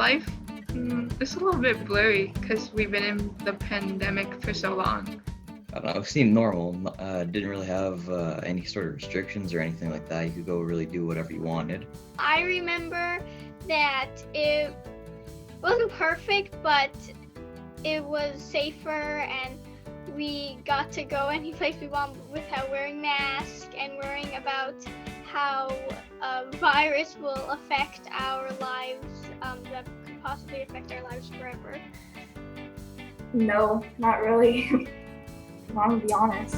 life, it's a little bit blurry because we've been in the pandemic for so long. I don't know, it seemed normal. Didn't really have any sort of restrictions or anything like that. You could go really do whatever you wanted. I remember that it wasn't perfect, but it was safer, and we got to go any place we want without wearing masks and worrying about how a virus will affect our lives, that could possibly affect our lives forever. No, not really. I'm gonna be honest.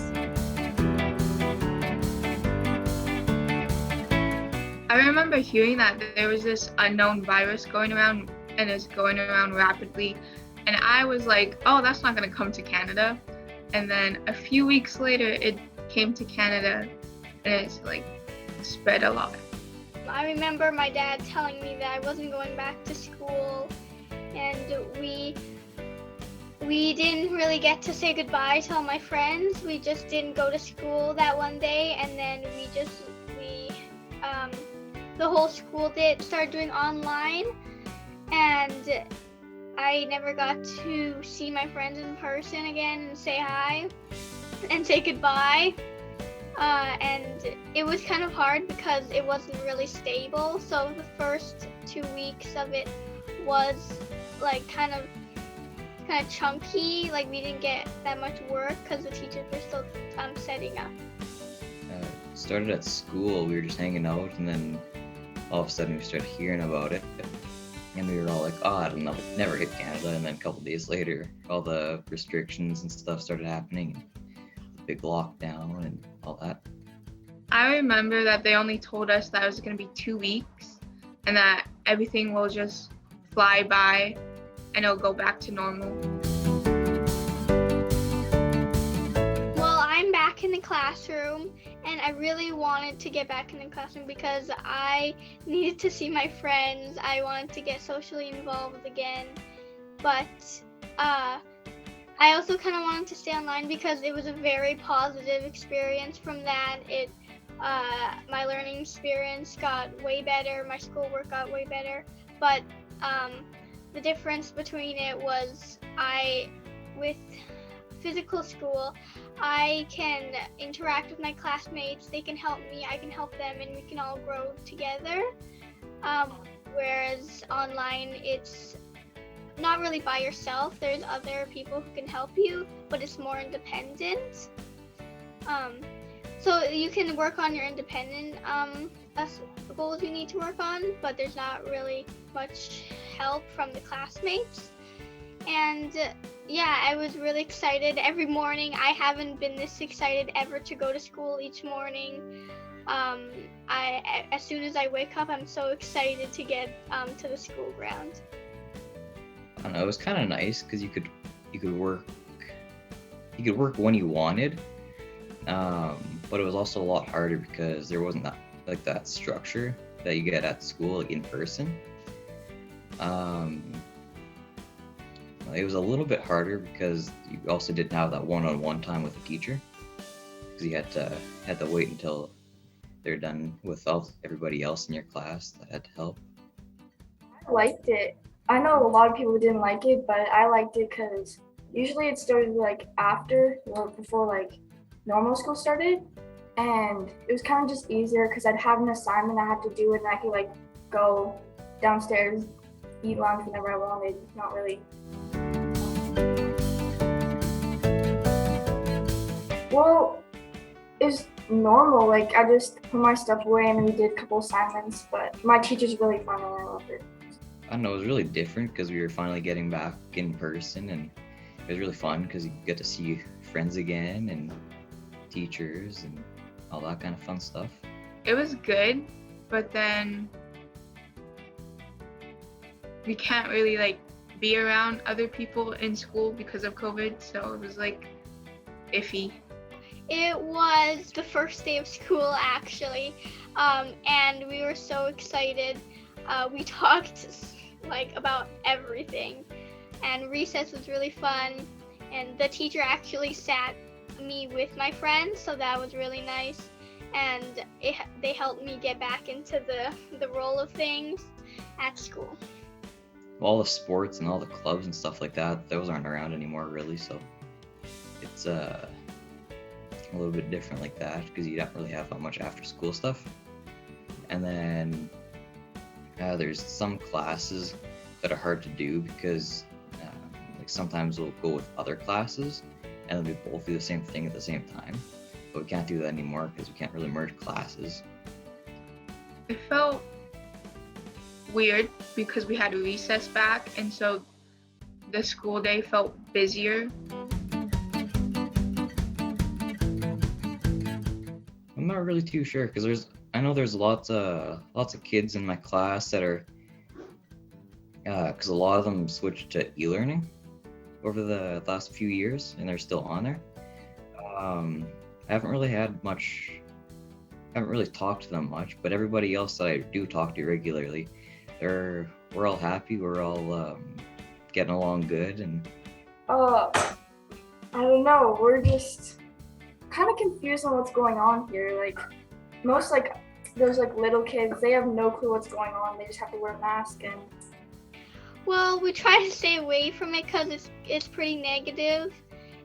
I remember hearing that there was this unknown virus going around and it's going around rapidly. And I was like, oh, that's not going to come to Canada. And then a few weeks later, it came to Canada and it's like spread a lot. I remember my dad telling me that I wasn't going back to school, and we didn't really get to say goodbye to all my friends. We just didn't go to school that one day, and then the whole school started doing online, and I never got to see my friends in person again and say hi and say goodbye. And it was kind of hard because it wasn't really stable. So the first 2 weeks of it was like kind of chunky. Like we didn't get that much work because the teachers were still setting up. It started at school. We were just hanging out, and then all of a sudden we started hearing about it. And we were all like, oh, I don't know, it never hit Canada. And then a couple days later, all the restrictions and stuff started happening. The big lockdown and all that. I remember that they only told us that it was going to be 2 weeks and that everything will just fly by and it'll go back to normal. Well, I'm back in the classroom, and I really wanted to get back in the classroom because I needed to see my friends. I wanted to get socially involved again, but I also kind of wanted to stay online because it was a very positive experience from that. My learning experience got way better, my schoolwork got way better, but the difference between it was with physical school, I can interact with my classmates, they can help me, I can help them, and we can all grow together. Whereas online, it's not really by yourself, there's other people who can help you, but it's more independent. So you can work on your independent goals you need to work on, but there's not really much help from the classmates. And yeah, I was really excited every morning. I haven't been this excited ever to go to school each morning. As soon as I wake up, I'm so excited to get to the school ground. I don't know, it was kind of nice because you could work when you wanted, but it was also a lot harder because there wasn't that structure that you get at school, like in person. It was a little bit harder because you also didn't have that one-on-one time with the teacher, because you had to wait until they're done with everybody else in your class that had to help. I liked it. I know a lot of people didn't like it, but I liked it because usually it started like before like normal school started, and it was kind of just easier because I'd have an assignment I had to do, and I could like go downstairs, eat lunch whenever I wanted. Not really. Well, it's normal. Like I just put my stuff away and we did a couple assignments, but my teacher's really fun and I loved it. I don't know, it was really different because we were finally getting back in person, and it was really fun because you get to see friends again and teachers and all that kind of fun stuff. It was good, but then we can't really like be around other people in school because of COVID, so it was like iffy. It was the first day of school actually, and we were so excited. We talked like about everything, and recess was really fun, and the teacher actually sat me with my friends, so that was really nice, and they helped me get back into the role of things at school. all the sports and all the clubs and stuff like that, those aren't around anymore really, so it's a little bit different like that because you don't really have that much after school stuff. And then there's some classes that are hard to do because like sometimes we'll go with other classes and then we both do the same thing at the same time, but we can't do that anymore because we can't really merge classes. It felt weird because we had recess back, and so the school day felt busier. I'm not really too sure because I know there's lots of kids in my class that are because a lot of them switched to e-learning over the last few years and they're still on there. I haven't really talked to them much, but everybody else that I do talk to regularly, we're all happy, we're all getting along good. And I don't know, we're just kind of confused on what's going on here. Like most those little kids, they have no clue what's going on. They just have to wear a mask. And Well, we try to stay away from it because it's pretty negative,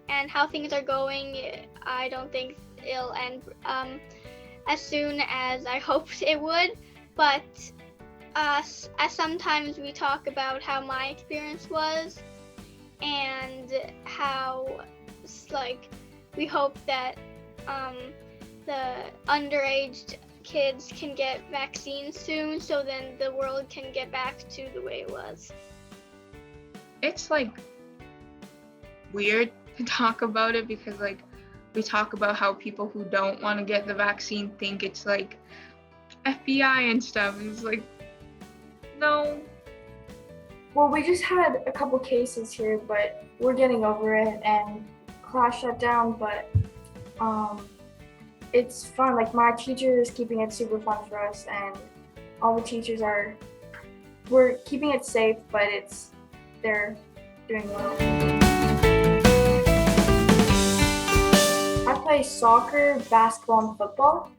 and how things are going, I don't think it'll end as soon as I hoped it would. But sometimes we talk about how my experience was and how we hope that the underage kids can get vaccines soon, so then the world can get back to the way it was. It's weird to talk about it because we talk about how people who don't want to get the vaccine think it's FBI and stuff, and it's no. well, we just had a couple cases here, but we're getting over it, and class shut down, but it's fun. My teacher is keeping it super fun for us, and all the teachers we're keeping it safe, but they're doing well. I play soccer, basketball, and football.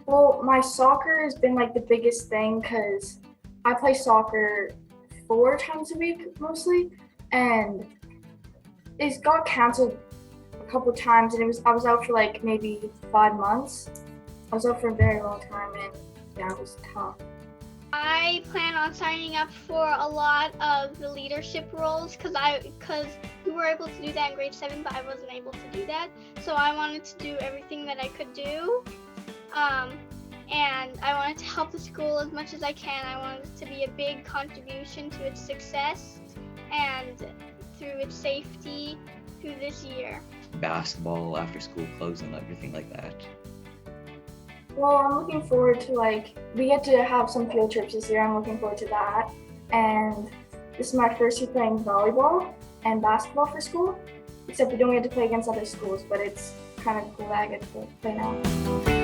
Well, my soccer has been the biggest thing because I play soccer 4 times a week mostly, and it got canceled a couple times, and I was out for maybe 5 months. I was out for a very long time, and yeah, it was tough. I plan on signing up for a lot of the leadership roles because we were able to do that in grade 7, but I wasn't able to do that. So I wanted to do everything that I could do. And I wanted to help the school as much as I can. I wanted it to be a big contribution to its success and through its safety through this year. Basketball, after school clubs, and everything like that. Well, I'm looking forward to we get to have some field trips this year. I'm looking forward to that. And this is my first year playing volleyball and basketball for school, except we don't get to play against other schools, but it's kind of cool that I get to play now.